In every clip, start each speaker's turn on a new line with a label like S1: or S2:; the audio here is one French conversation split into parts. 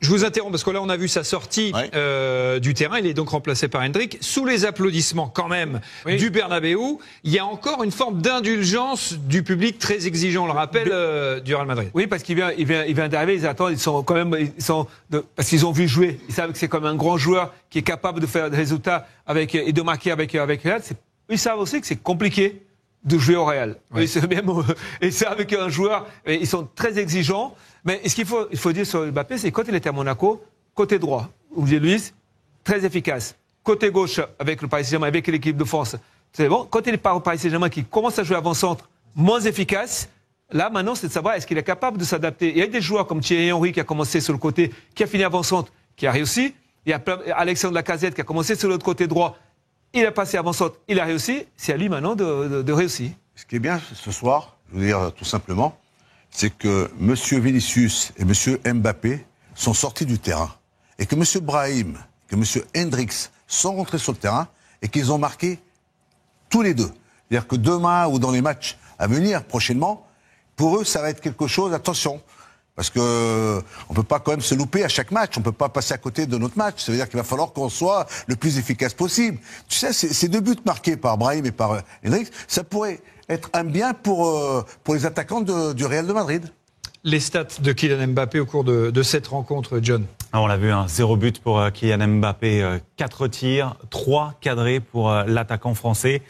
S1: Je vous interromps parce que là on a vu sa sortie du terrain, il est donc remplacé par Hendrick. Sous les applaudissements quand même du Bernabéu, il y a encore une forme d'indulgence du public très exigeant, on le rappelle, du Real Madrid.
S2: Oui, parce qu'il vient d'arriver, ils attendent, parce qu'ils ont vu jouer, ils savent que c'est comme un grand joueur qui est capable de faire des résultats et de marquer avec Real. Ils savent aussi que c'est compliqué de jouer au Real. Oui. Et c'est avec un joueur, ils sont très exigeants. Mais ce qu'il faut dire sur Mbappé, c'est quand il était à Monaco, côté droit, oubliez Luis, très efficace. Côté gauche, avec le Paris Saint-Germain, avec l'équipe de France, c'est bon. Quand il part au Paris Saint-Germain, qui commence à jouer avant-centre, moins efficace, là, maintenant, c'est de savoir est-ce qu'il est capable de s'adapter. Il y a des joueurs comme Thierry Henry qui a commencé sur le côté, qui a fini avant-centre, qui a réussi. Il y a Alexandre Lacazette qui a commencé sur l'autre côté droit. Il a passé avant-centre, il a réussi. C'est à lui maintenant de réussir. Ce
S3: qui est bien ce soir, je veux dire tout simplement, c'est que M. Vinicius et M. Mbappé sont sortis du terrain. Et que M. Brahim, que M. Hendricks sont rentrés sur le terrain et qu'ils ont marqué tous les deux. C'est-à-dire que demain ou dans les matchs à venir prochainement, pour eux, ça va être quelque chose, attention. Parce que on peut pas quand même se louper à chaque match. On peut pas passer à côté de notre match. Ça veut dire qu'il va falloir qu'on soit le plus efficace possible. Tu sais, ces deux buts marqués par Brahim et par Hendricks, ça pourrait être un bien pour les attaquants du Real de Madrid.
S1: Les stats de Kylian Mbappé au cours de cette rencontre, John.
S4: On l'a vu, 0 but pour Kylian Mbappé, 4 tirs, 3 cadrés pour l'attaquant français,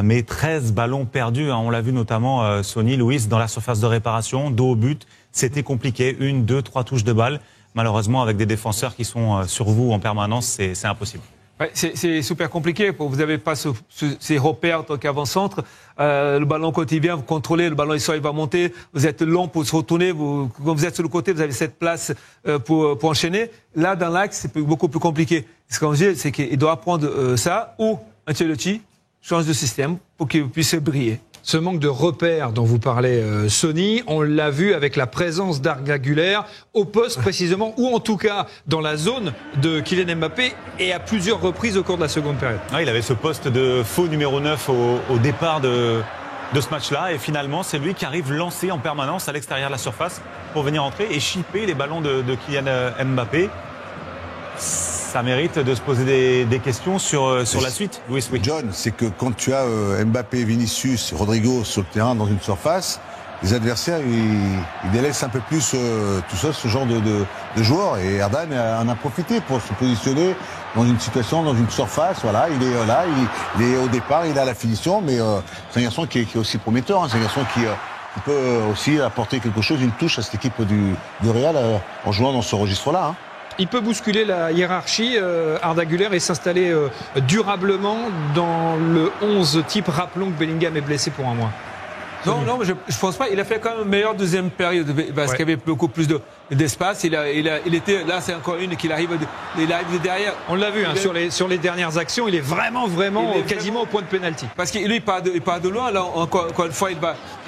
S4: mais 13 ballons perdus. On l'a vu notamment, Sonny, Luis, dans la surface de réparation, dos au but. C'était compliqué, 1, 2, 3 touches de balle. Malheureusement, avec des défenseurs qui sont sur vous en permanence, c'est impossible.
S2: Ouais, c'est super compliqué. Vous n'avez pas ces repères en tant qu'avant-centre. Le ballon, quand il vient, vous contrôlez, le ballon il va monter. Vous êtes long pour se retourner. Quand vous êtes sur le côté, vous avez cette place pour enchaîner. Là, dans l'axe, c'est beaucoup plus compliqué. Ce qu'on dit, c'est qu'il doit apprendre ça, ou Ancelotti change de système pour qu'il puisse briller.
S1: Ce manque de repères dont vous parlez, Sonny, on l'a vu avec la présence d'Arda Güler au poste précisément, ou en tout cas dans la zone de Kylian Mbappé, et à plusieurs reprises au cours de la seconde période.
S4: Il avait ce poste de faux numéro 9 au départ de ce match-là, et finalement c'est lui qui arrive lancé en permanence à l'extérieur de la surface pour venir entrer et chipper les ballons de Kylian Mbappé. Ça mérite de se poser des questions sur la suite. Oui.
S3: John, c'est que quand tu as Mbappé, Vinicius, Rodrigo sur le terrain dans une surface, les adversaires, ils délaissent un peu plus tout ça, ce genre de joueurs. Et Erdan en a profité pour se positionner dans une situation, dans une surface. Voilà, il est là, il est au départ, il a la finition, mais c'est un garçon qui est aussi prometteur. C'est un garçon qui peut aussi apporter quelque chose, une touche à cette équipe du Real en jouant dans ce registre-là.
S1: Il peut bousculer la hiérarchie, Arda Güler, et s'installer durablement dans le 11 type. Rappelons que Bellingham est blessé pour un mois.
S2: Non, mais je pense pas. Il a fait quand même une meilleure deuxième période parce qu'il y avait beaucoup plus d'espace. Il était là, c'est encore une qu'il arrive de derrière.
S1: On l'a vu sur les dernières actions, il est vraiment quasiment au point de pénalty.
S2: Parce qu'il lui il part de loin. Là, encore une fois, il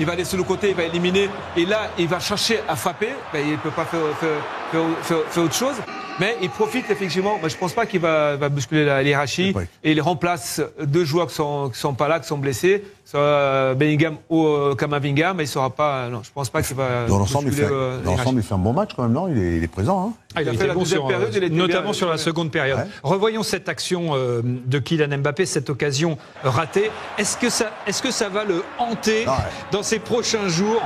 S2: va aller sur le côté, il va éliminer. Et là, il va chercher à frapper. Il peut pas faire autre chose. Mais il profite effectivement. Je pense pas qu'il va bousculer la hiérarchie. Et il remplace deux joueurs qui sont pas là, qui sont blessés, soit Bellingham ou Camavinga, mais il sera pas. Non, je pense pas qu'il va.
S3: Dans l'ensemble, il fait un bon match quand même, non? Il est présent.
S1: Il a fait la deuxième période, notamment sur la seconde période. Ouais. Revoyons cette action de Kylian Mbappé, cette occasion ratée. Est-ce que ça va le hanter dans ses prochains jours,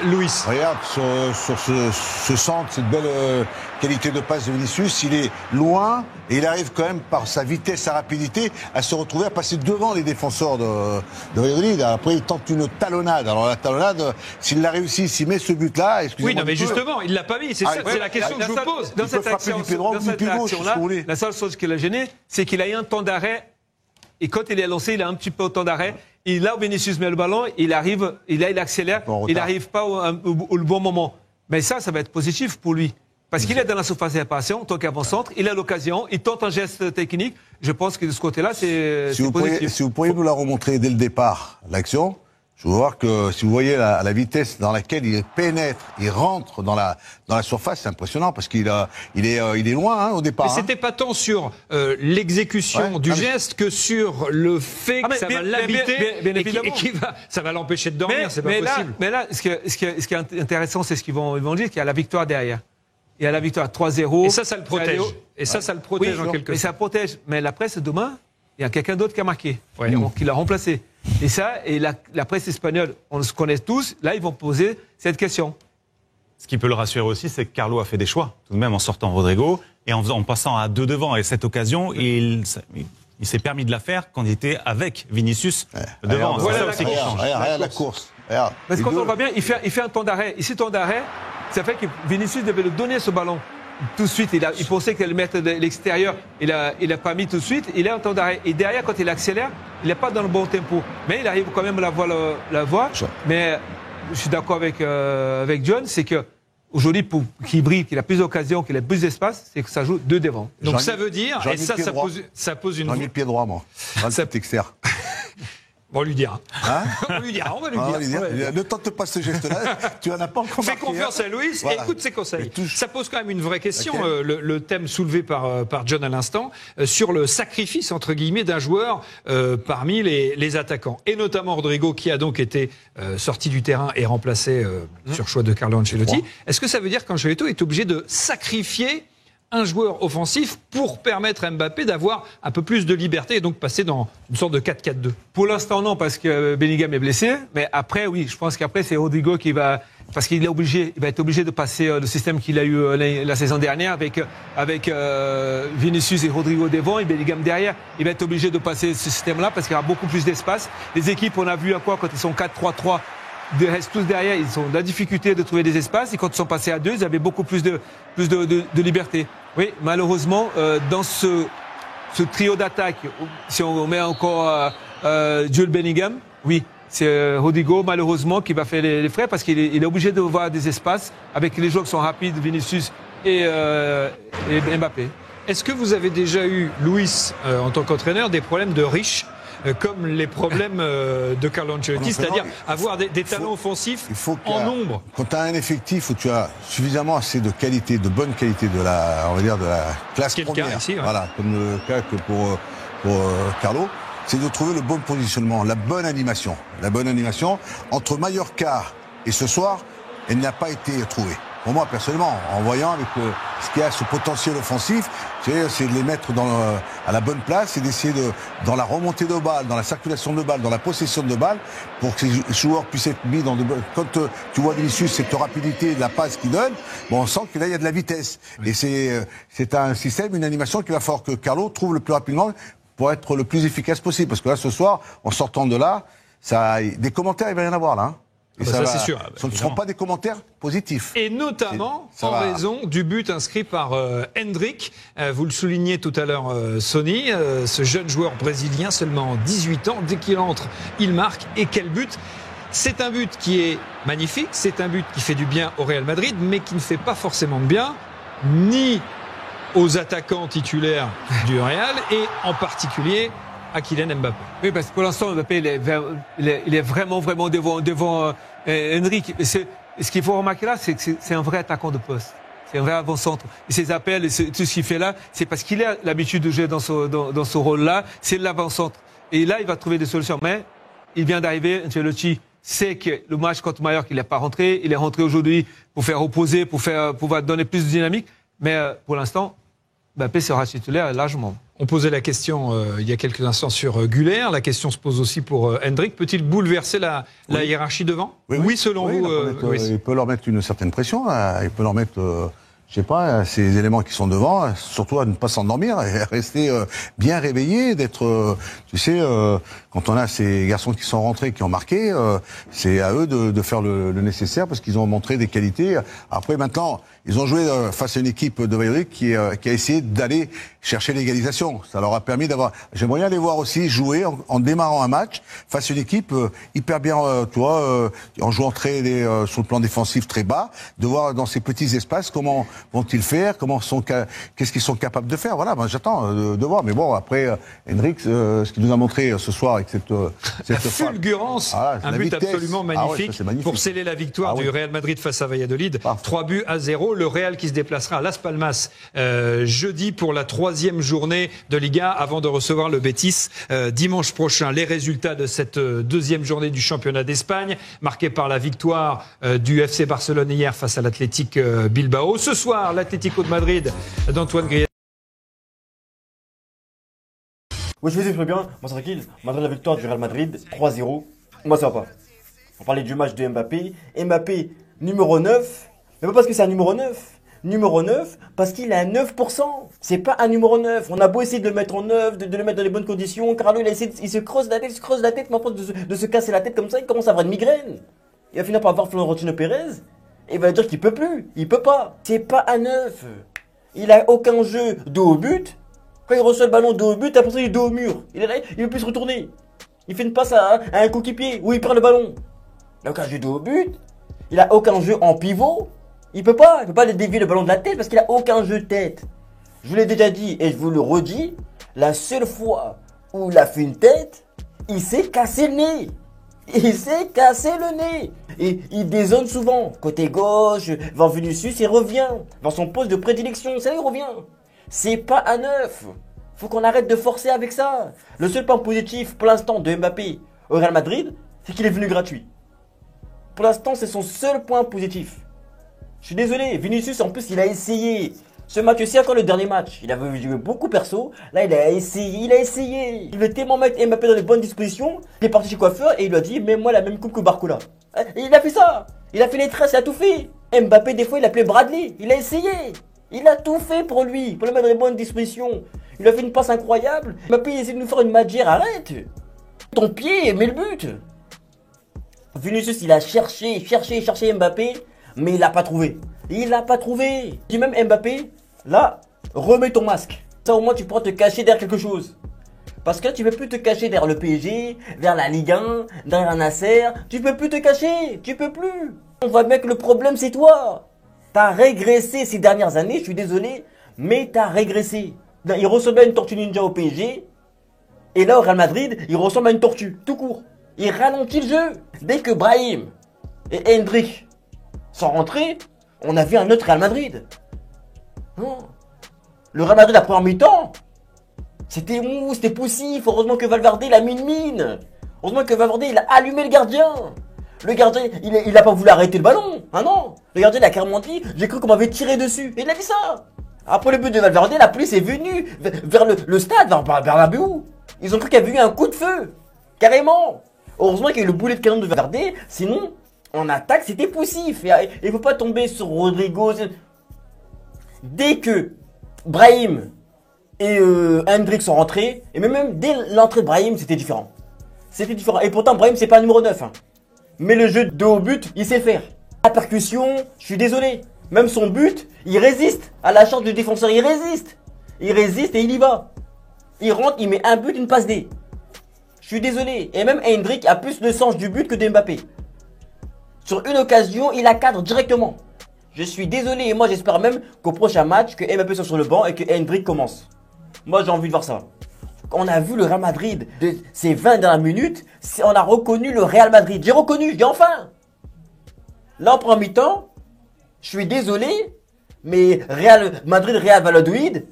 S1: Luis?
S3: Regarde sur ce centre, cette belle qualité de passe de Vinicius, il est loin et il arrive quand même par sa vitesse, sa rapidité à se retrouver à passer devant les défenseurs de Valladolid. Après, il tente une talonnade. Alors la talonnade, s'il l'a réussi, s'il met ce but-là, excusez-moi.
S1: Oui, non, mais justement, il l'a pas mis. C'est la question que je vous pose.
S2: Dans cette action-là, la seule chose qui l'a gêné, c'est qu'il a eu un temps d'arrêt. Et quand il est lancé, il a un petit peu de temps d'arrêt. Et là où Vinicius met le ballon, il accélère. Il n'arrive pas au bon moment. Mais ça va être positif pour lui. Parce qu'il est dans la surface de réparation, en tant qu'avant-centre, il a l'occasion, il tente un geste technique. Je pense que de ce côté-là, c'est positif.
S3: Si vous pourriez nous la remontrer dès le départ, l'action, je veux voir que si vous voyez la vitesse dans laquelle il pénètre, il rentre dans la surface, c'est impressionnant parce qu'il est loin au départ.
S1: Mais c'était pas tant sur l'exécution du geste que sur le fait que ça va l'habiter et ça va l'empêcher de dormir. C'est pas possible.
S2: Mais là, ce qui est intéressant, c'est ce qu'ils vont dire, qu'il y a la victoire derrière. et à la victoire 3-0.
S1: Et ça le protège. Et ça le protège en quelque sorte.
S2: Mais ça protège. Mais la presse, demain, il y a quelqu'un d'autre qui a marqué, qui l'a remplacé. Et ça, et la presse espagnole, on se connaît tous, là, ils vont poser cette question.
S4: Ce qui peut le rassurer aussi, c'est que Carlo a fait des choix, tout de même en sortant Rodrigo, et en passant à 2 devant. Et cette occasion, il s'est permis de la faire quand il était avec Vinicius devant.
S3: Voilà la course.
S2: Parce que quand on voit bien, il fait un temps d'arrêt. Ici, temps d'arrêt, ça fait que Vinicius devait le donner ce ballon tout de suite. Il pensait qu'il allait le mettre de l'extérieur. Il a pas mis tout de suite. Il est en temps d'arrêt. Et derrière, quand il accélère, il n'est pas dans le bon tempo. Mais il arrive quand même à la voir. Mais je suis d'accord avec John, c'est que aujourd'hui, pour qu'il brille, qu'il a plus d'occasions, qu'il ait plus d'espace, c'est que ça joue 2 devant.
S1: Donc ça veut dire, et ça pose une...
S3: J'en ai mis le pied droit, moi. Ça t'externe.
S1: On lui dira.
S3: Hein
S1: on va lui dire.
S3: Ne tente pas ce geste-là. Tu en as pas encore
S1: marqué. Fais confiance à Louis et écoute ses conseils. Ça pose quand même une vraie question, le thème soulevé par John à l'instant, sur le sacrifice, entre guillemets, d'un joueur parmi les attaquants. Et notamment Rodrigo, qui a donc été sorti du terrain et remplacé sur choix de Carlo Ancelotti. Est-ce que ça veut dire qu'Ancelotti est obligé de sacrifier un joueur offensif pour permettre à Mbappé d'avoir un peu plus de liberté et donc passer dans une sorte de 4-4-2?
S2: Pour l'instant, non, parce que Bellingham est blessé. Mais après, oui, je pense qu'après, c'est Rodrigo qui va... Parce qu'il va être obligé de passer le système qu'il a eu la saison dernière avec Vinicius et Rodrigo devant et Bellingham derrière. Il va être obligé de passer ce système-là parce qu'il y aura beaucoup plus d'espace. Les équipes, on a vu à quoi quand ils sont 4-3-3, ils restent tous derrière, ils ont de la difficulté de trouver des espaces. Et quand ils sont passés à 2, ils avaient beaucoup plus de liberté. Oui, malheureusement, dans ce trio d'attaque, si on met encore Jude Bellingham, oui, c'est Rodrigo, malheureusement, qui va faire les frais parce qu'il est obligé de voir des espaces avec les joueurs qui sont rapides, Vinicius et Mbappé.
S1: Est-ce que vous avez déjà eu, Luis, en tant qu'entraîneur, des problèmes de riches comme les problèmes de Carlo Ancelotti, c'est-à-dire avoir des talents offensifs en nombre?
S3: Quand tu as un effectif où tu as suffisamment assez de qualité, de bonne qualité, de la classe première,
S1: ici,
S3: voilà, comme le cas que pour Carlo, c'est de trouver le bon positionnement, la bonne animation. La bonne animation entre Mallorca et ce soir, elle n'a pas été trouvée. Pour moi, personnellement, en voyant avec ce qu'il y a, ce potentiel offensif, c'est de les mettre à la bonne place et d'essayer dans la remontée de balles, dans la circulation de balles, dans la possession de balles, pour que les joueurs puissent être mis dans quand tu vois Vinicius, cette rapidité de la passe qu'il donne, on sent que là, il y a de la vitesse. Oui. Et c'est un système, une animation qu'il va falloir que Carlo trouve le plus rapidement pour être le plus efficace possible. Parce que là, ce soir, en sortant de là, des commentaires, il va y en avoir là. Hein. Et
S1: ça c'est sûr.
S3: Ce ne seront pas des commentaires positifs.
S1: Et notamment en raison du but inscrit par Endrick. Vous le soulignez tout à l'heure, Sonny, ce jeune joueur brésilien, seulement 18 ans. Dès qu'il entre, il marque. Et quel but! C'est un but qui est magnifique. C'est un but qui fait du bien au Real Madrid, mais qui ne fait pas forcément de bien ni aux attaquants titulaires du Real et en particulier à Kylian Mbappé.
S2: Oui, parce que pour l'instant, Mbappé, il est vraiment devant Henrik. Ce qu'il faut remarquer là, c'est que c'est un vrai attaquant de poste. C'est un vrai avant-centre. Et ses appels, et tout ce qu'il fait là, c'est parce qu'il a l'habitude de jouer dans ce rôle-là. C'est l'avant-centre. Et là, il va trouver des solutions. Mais il vient d'arriver, Ancelotti sait que le match contre Mallorca, il n'est pas rentré. Il est rentré aujourd'hui pour faire opposer, pour pouvoir donner plus de dynamique. Mais pour l'instant, Mbappé sera titulaire largement.
S1: On posait la question il y a quelques instants sur Güler. La question se pose aussi pour Endrick. Peut-il bouleverser la hiérarchie devant? Oui, selon vous.
S3: Il peut leur mettre une certaine pression. Il peut leur mettre, je sais pas, ces éléments qui sont devant, surtout à ne pas s'endormir et rester bien réveillé, d'être, tu sais, quand on a ces garçons qui sont rentrés, qui ont marqué, c'est à eux de faire le nécessaire parce qu'ils ont montré des qualités. Après, maintenant, ils ont joué face à une équipe de Valladolid qui a essayé d'aller chercher l'égalisation. Ça leur a permis d'avoir... J'aimerais bien les voir aussi jouer en démarrant un match face à une équipe hyper bien, en jouant sur le plan défensif très bas, de voir dans ces petits espaces comment vont-ils faire, qu'est-ce qu'ils sont capables de faire. Voilà, j'attends de voir. Mais bon, après, Henrik, ce qu'il nous a montré ce soir avec cette
S1: la fulgurance, un but absolument magnifique, pour sceller la victoire du Real Madrid face à Valladolid. 3-0. Le Real qui se déplacera à Las Palmas jeudi pour la 3e troisième journée de Liga avant de recevoir le Betis dimanche prochain. Les résultats de cette deuxième journée du championnat d'Espagne, marquée par la victoire du FC Barcelone hier face à l'Athletic Bilbao. Ce soir, l'Atlético de Madrid d'Antoine Griezmann.
S5: Oui, je faisais très bien, moi c'est tranquille. Malgré la victoire du Real Madrid, 3-0, moi ça va pas. On parlait du match de Mbappé. Mbappé, numéro 9, mais pas parce que c'est un numéro 9. Numéro 9, parce qu'il est à 9%. C'est pas un numéro 9. On a beau essayer de le mettre en 9, de le mettre dans les bonnes conditions. Carlo, il se creuse la tête, mais après de se casser la tête comme ça, il commence à avoir une migraine. Il va finir par avoir Florentino Pérez. Et il va dire qu'il peut plus. Il peut pas. C'est pas un 9. Il a aucun jeu dos au but. Quand il reçoit le ballon dos au but, après ça il est dos au mur. Il est là, il veut plus se retourner. Il fait une passe à un coéquipier où il perd le ballon. Il n'a aucun jeu dos au but. Il a aucun jeu en pivot. Il peut pas dévier le ballon de la tête parce qu'il a aucun jeu de tête. Je vous l'ai déjà dit et je vous le redis. La seule fois où il a fait une tête, il s'est cassé le nez. Il s'est cassé le nez. Et il dézone souvent. Côté gauche, vers Vinicius, il revient. Dans son poste de prédilection, ça il revient. C'est pas un 9. Faut qu'on arrête de forcer avec ça. Le seul point positif pour l'instant de Mbappé au Real Madrid, c'est qu'il est venu gratuit. Pour l'instant, c'est son seul point positif. Je suis désolé, Vinicius en plus il a essayé. Ce match-ci, encore le dernier match, il avait joué beaucoup perso. Là, il a essayé. Il veut tellement mettre Mbappé dans les bonnes dispositions. Il est parti chez coiffeur et il lui a dit, mets-moi la même coupe que Barcola. Et il a fait ça. Il a fait les tresses, il a tout fait. Mbappé, des fois, il appelait Bradley. Il a essayé. Il a tout fait pour lui, pour le mettre dans les bonnes dispositions. Il a fait une passe incroyable. Mbappé, il essaie de nous faire une magière, arrête. Ton pied, mets le but. Vinicius, il a cherché Mbappé, mais il l'a pas trouvé. Il l'a pas trouvé. Dis même Mbappé, là, remets ton masque. Ça, au moins, tu pourras te cacher derrière quelque chose. Parce que tu peux plus te cacher derrière le PSG, derrière la Ligue 1, derrière un Nasser. Tu peux plus te cacher. Tu peux plus. On voit bien que le problème, c'est toi. T'as régressé ces dernières années, je suis désolé, mais t'as régressé. Il ressemble à une tortue ninja au PSG, et là au Real Madrid, il ressemble à une tortue, tout court. Il ralentit le jeu. Dès que Brahim et Hendrik sont rentrés, on a vu un autre Real Madrid. Non. Le Real Madrid, la première mi-temps, c'était mou, c'était poussif. Heureusement que Valverde, il a mis une mine. Heureusement que Valverde, il a allumé le gardien. Le gardien, il a pas voulu arrêter le ballon. Ah non. Le gardien, il a carrément dit, j'ai cru qu'on m'avait tiré dessus. Et il a dit ça. Après le but de Valverde, la police est venue vers le stade, vers Bernabéu. Ils ont cru qu'il y avait eu un coup de feu. Carrément. Heureusement qu'il y a eu le boulet de canon de Valverde. Sinon, en attaque, c'était poussif. Et il ne faut pas tomber sur Rodrigo. Dès que Brahim et Hendrik sont rentrés, et même dès l'entrée de Brahim, c'était différent. C'était différent. Et pourtant, Brahim, c'est pas un numéro 9. Hein. Mais le jeu de haut but, il sait le faire. La percussion, je suis désolé. Même son but, il résiste à la charge du défenseur. Il résiste. Il résiste et il y va. Il rentre, il met un but, une passe D. Je suis désolé. Et même Hendrik a plus le sens du but que de Mbappé. Sur une occasion, il la cadre directement. Je suis désolé. Et moi, j'espère même qu'au prochain match, que Mbappé soit sur le banc et que Hendrik commence. Moi, j'ai envie de voir ça. On a vu le Real Madrid de ces 20 dernières minutes. On a reconnu le Real Madrid. J'ai reconnu, je dis enfin. Là, en première mi-temps, je suis désolé, mais Real Madrid, Real Valladolid,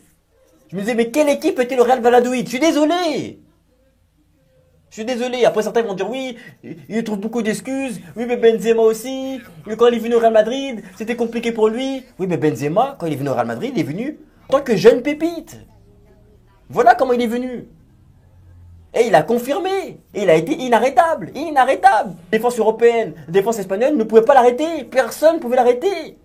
S5: je me disais, mais quelle équipe était le Real Valladolid? Je suis désolé. Je suis désolé. Après, certains vont dire, oui, il trouve beaucoup d'excuses. Oui, mais Benzema aussi. Quand il est venu au Real Madrid, c'était compliqué pour lui. Oui, mais Benzema, quand il est venu au Real Madrid, il est venu en tant que jeune pépite. Voilà comment il est venu. Et il a confirmé. Et il a été inarrêtable. Inarrêtable. Défense européenne, défense espagnole ne pouvait pas l'arrêter. Personne ne pouvait l'arrêter.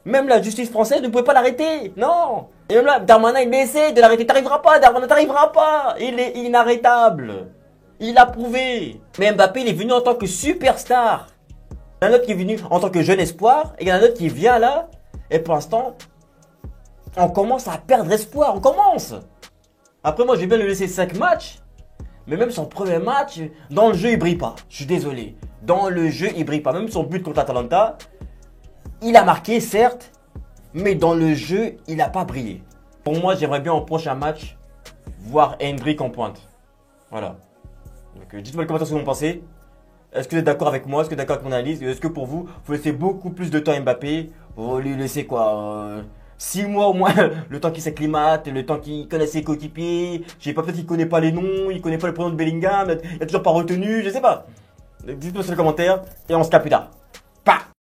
S5: Même la justice française ne pouvait pas l'arrêter. Non. Et même là, Darmanin, il essaie de l'arrêter. T'arriveras pas, Darmanin, t'arriveras pas. Il est inarrêtable. Il a prouvé. Mais Mbappé, il est venu en tant que superstar. Il y en a un autre qui est venu en tant que jeune espoir. Et il y en a un autre qui vient là. Et pour l'instant, on commence à perdre espoir. On commence. Après, moi, je vais bien le laisser 5 matchs. Mais même son premier match, dans le jeu, il brille pas. Je suis désolé. Dans le jeu, il brille pas. Même son but contre Atalanta, il a marqué, certes. Mais dans le jeu, il n'a pas brillé. Pour moi, j'aimerais bien au prochain match voir Hendrik en pointe. Voilà. Donc, dites-moi les commentaires ce que vous en pensez. Est-ce que vous êtes d'accord avec moi? Est-ce que vous êtes d'accord avec mon analyse? Est-ce que pour vous, il faut laisser beaucoup plus de temps à Mbappé? Vous lui laisser quoi 6 mois au moins, le temps qu'il s'acclimate, le temps qu'il connaisse ses coéquipiers. Je sais pas, peut-être qu'il connaît pas les noms, il connaît pas le prénom de Bellingham, il a toujours pas retenu, je sais pas. Dites-moi sur les commentaires et on se capte plus tard. Pa